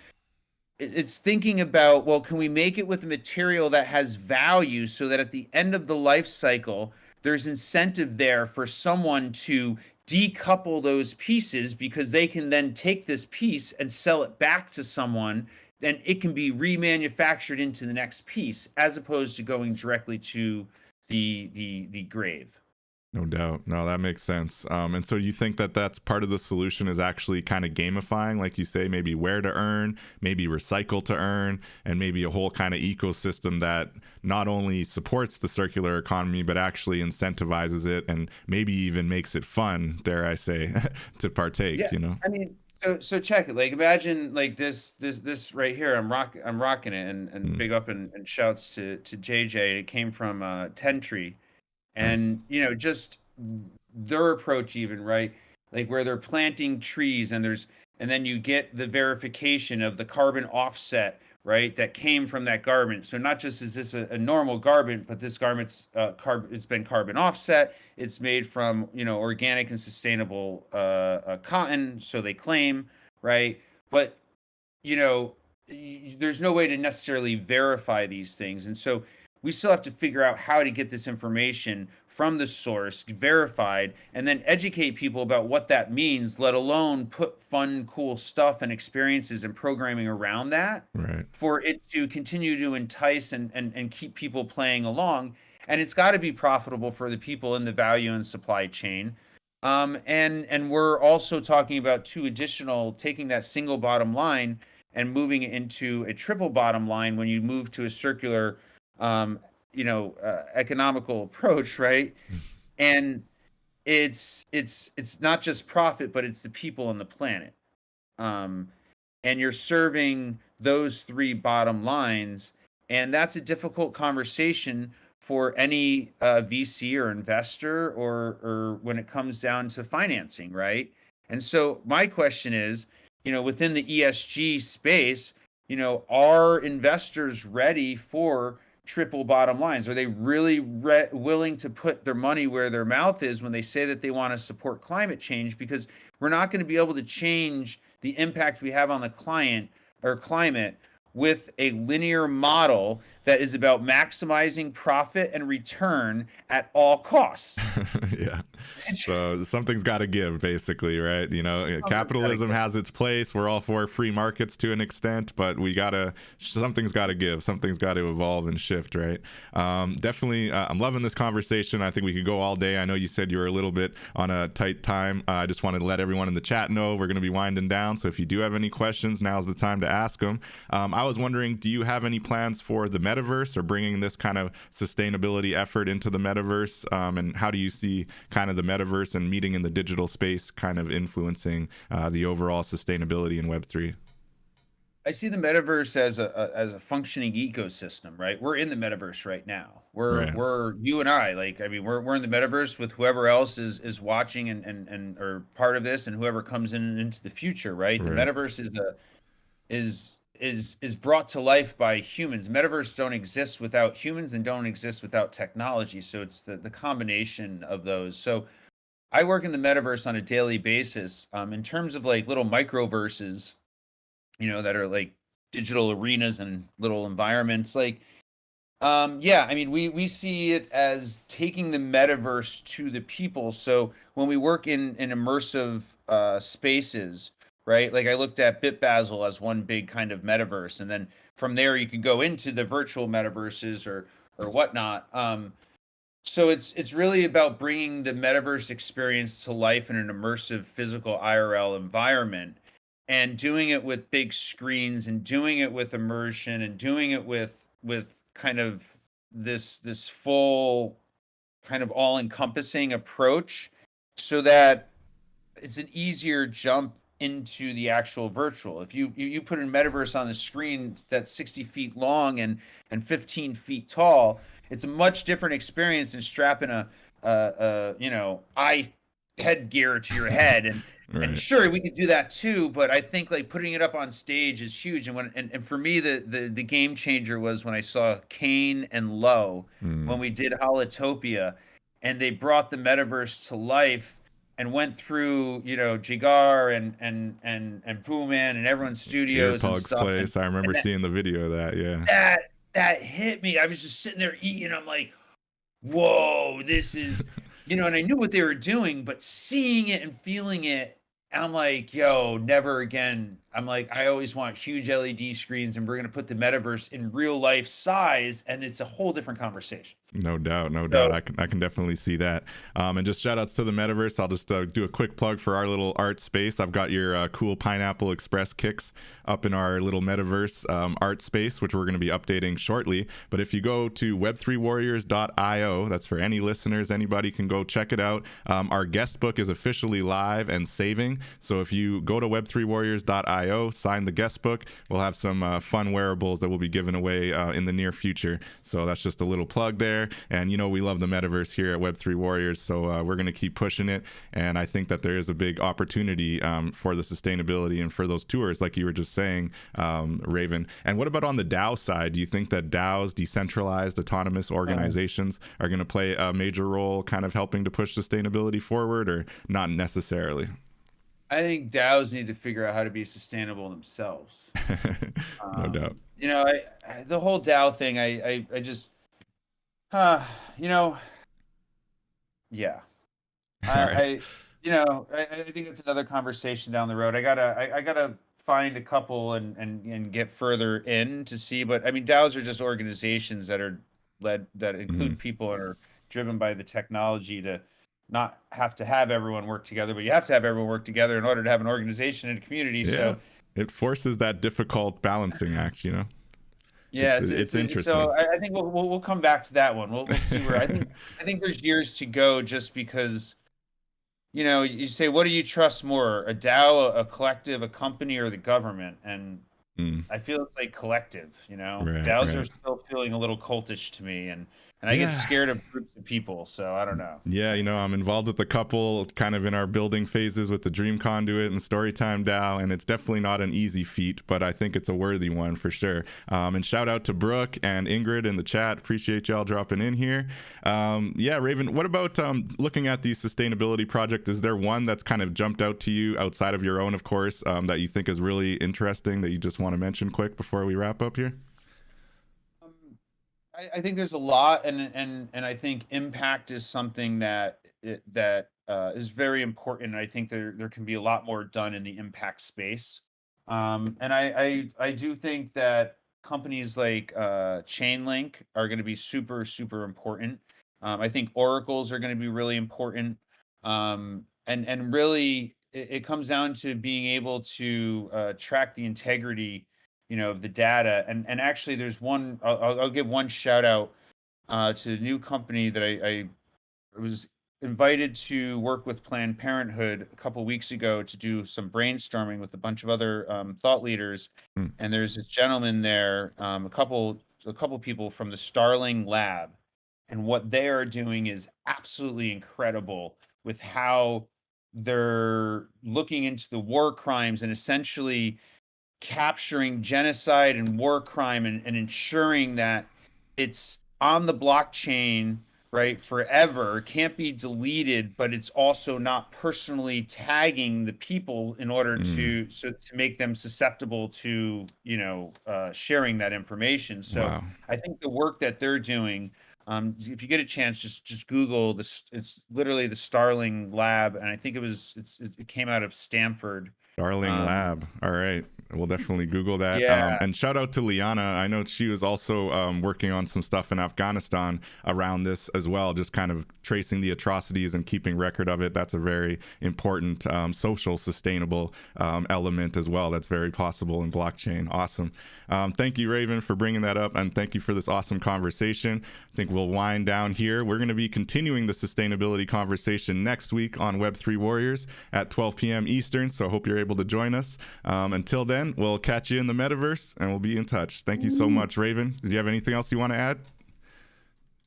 it's thinking about, well, can we make it with a material that has value so that at the end of the life cycle, there's incentive there for someone to decouple those pieces, because they can then take this piece and sell it back to someone, and it can be remanufactured into the next piece, as opposed to going directly to the grave. No doubt. No, that makes sense. And so you think that that's part of the solution, is actually kind of gamifying, like you say, maybe where to earn, maybe recycle to earn, and maybe a whole kind of ecosystem that not only supports the circular economy, but actually incentivizes it and maybe even makes it fun, dare I say, to partake, Yeah, I mean, so check it. Like, imagine like this right here. I'm rocking it, and Mm, big up and shouts to JJ. It came from Ten Tree, nice. and just their approach, even, right, like where they're planting trees, and then you get the verification of the carbon offset, right, that came from that garment. So not just is this a normal garment, but this garment's it's been carbon offset, it's made from organic and sustainable cotton, so they claim, right? But you know, there's no way to necessarily verify these things. And so we still have to figure out how to get this information from the source verified, and then educate people about what that means, let alone put fun, cool stuff and experiences and programming around that Right. for it to continue to entice and keep people playing along. And it's got to be profitable for the people in the value and supply chain. And we're also talking about two additional, taking that single bottom line and moving it into a triple bottom line when you move to a circular, economical approach, right? And it's not just profit, but it's the people on the planet. Um, and you're serving those three bottom lines, and that's a difficult conversation for any VC or investor, or when it comes down to financing, right? And so my question is, within the ESG space, are investors ready for triple bottom lines? Are they really willing to put their money where their mouth is when they say that they want to support climate change? Because we're not going to be able to change the impact we have on the client or climate with a linear model that is about maximizing profit and return at all costs. Yeah. So something's got to give, basically, right? Capitalism has its place. We're all for free markets to an extent, but something's got to give. Something's got to evolve and shift, right? Definitely, I'm loving this conversation. I think we could go all day. I know you said you were a little bit on a tight time. I just wanted to let everyone in the chat know we're going to be winding down. So if you do have any questions, now's the time to ask them. I was wondering, do you have any plans for the metaverse or bringing this kind of sustainability effort into the metaverse? And how do you see kind of the metaverse and meeting in the digital space kind of influencing the overall sustainability in Web3? I see the metaverse as a functioning ecosystem, right? We're in the metaverse right now. Right. We're you and I, like, I mean, we're in the metaverse with whoever else is watching and or part of this, and whoever comes in into the future, right? The Right. metaverse is brought to life by humans. Metaverse don't exist without humans and don't exist without technology. So it's the combination of those. So I work in the metaverse on a daily basis. In terms of like little microverses, that are like digital arenas and little environments. Like, yeah, I mean, we see it as taking the metaverse to the people. So when we work in immersive spaces, right? Like I looked at BitBasil as one big kind of metaverse, and then from there you can go into the virtual metaverses or whatnot. So it's really about bringing the metaverse experience to life in an immersive physical IRL environment, and doing it with big screens and doing it with immersion and doing it with kind of this full kind of all-encompassing approach, so that it's an easier jump into the actual virtual. If you put a metaverse on the screen that's 60 feet long and 15 feet tall, it's a much different experience than strapping a eye headgear to your head. And Right. sure, we could do that too, but I think like putting it up on stage is huge. And for me, the game changer was when I saw Kane and Lowe when Mm. we did Holotopia, and they brought the metaverse to life and went through, Jigar and Pooh Man and everyone's studios and Earplugs stuff, place. I remember and seeing the video of that. Yeah. that hit me. I was just sitting there eating. I'm like, whoa, this is, and I knew what they were doing, but seeing it and feeling it, I'm like, yo, never again. I'm like, I always want huge LED screens, and we're gonna put the metaverse in real life size, and it's a whole different conversation. No doubt, no doubt. So I can definitely see that. And just shout outs to the metaverse. I'll just do a quick plug for our little art space. I've got your cool Pineapple Express kicks up in our little metaverse art space, which we're going to be updating shortly. But if you go to web3warriors.io, that's for any listeners, anybody can go check it out. Our guest book is officially live and saving. So if you go to web3warriors.io, sign the guest book, we'll have some fun wearables that we'll be giving away in the near future. So that's just a little plug there. And we love the metaverse here at Web3 Warriors, so we're going to keep pushing it. And I think that there is a big opportunity for the sustainability and for those tours, like you were just saying, Ravin. And what about on the DAO side? Do you think that DAOs, decentralized autonomous organizations, are going to play a major role kind of helping to push sustainability forward, or not necessarily? I think DAOs need to figure out how to be sustainable themselves. No doubt. The whole DAO thing, I just, uh, you know, yeah. All right. I think it's another conversation down the road. I gotta find a couple and get further in to see. But I mean, DAOs are just organizations that Mhm. include people and are driven by the technology to not have to have everyone work together, but you have to have everyone work together in order to have an organization and a community. Yeah. So It forces that difficult balancing act. yeah, It's so interesting. I think we'll come back to that one. We'll see where I think there's years to go, just because. You say, what do you trust more, a DAO, a collective, a company, or the government? And Mm, I feel it's like collective. right, DAOs are right. still feeling a little cultish to me, and I get Yeah. scared of groups of people. So I don't know. Yeah, I'm involved with a couple kind of in our building phases with the Dream Conduit and Storytime DAO, and it's definitely not an easy feat, but I think it's a worthy one for sure. And shout out to Brooke and Ingrid in the chat. Appreciate y'all dropping in here. Yeah, Raven, what about looking at the sustainability project? Is there one that's kind of jumped out to you outside of your own, of course, that you think is really interesting that you just want to mention quick before we wrap up here? Um, I think there's a lot, and I think impact is something that is very important. And I think there can be a lot more done in the impact space. And I do think that companies like Chainlink are going to be super super important. I think oracles are going to be really important. And really, it comes down to being able to track the integrity of the data. And actually, there's one. I'll give one shout out to a new company that I was invited to work with Planned Parenthood a couple weeks ago to do some brainstorming with a bunch of other thought leaders. Mm, And there's this gentleman there, a couple people from the Starling Lab, and what they are doing is absolutely incredible with how they're looking into the war crimes and essentially capturing genocide and war crime, and ensuring that it's on the blockchain, right, forever. It can't be deleted, but it's also not personally tagging the people in order mm, to make them susceptible to sharing that information. So wow. I think the work that they're doing, if you get a chance, just Google this. It's literally the Starling Lab, and I think it came out of Stanford. Darling um, Lab. All right. We'll definitely Google that. yeah. And shout out to Liana. I know she was also working on some stuff in Afghanistan around this as well, just kind of tracing the atrocities and keeping record of it. That's a very important social, sustainable element as well. That's very possible in blockchain. Awesome. Thank you, Ravin, for bringing that up. And thank you for this awesome conversation. I think we'll wind down here. We're going to be continuing the sustainability conversation next week on Web3 Warriors at 12 p.m. Eastern. So I hope you're able to join us. Until then, we'll catch you in the metaverse and we'll be in touch. Thank you so much, Ravin. Do you have anything else you want to add?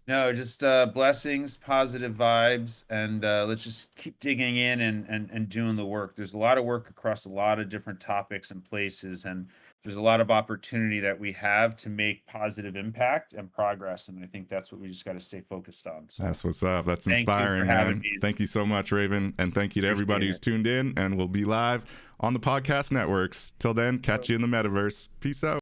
No, just blessings, positive vibes, and let's just keep digging in and doing the work. There's a lot of work across a lot of different topics and places, and there's a lot of opportunity that we have to make positive impact and progress. And I think that's what we just got to stay focused on. So That's what's up. That's thank you for inspiring, having man. me. Thank you so much, Ravin. And thank you to everybody Appreciate who's it. tuned in, and we'll be live on the podcast networks. Till then, catch you in the metaverse. Peace out.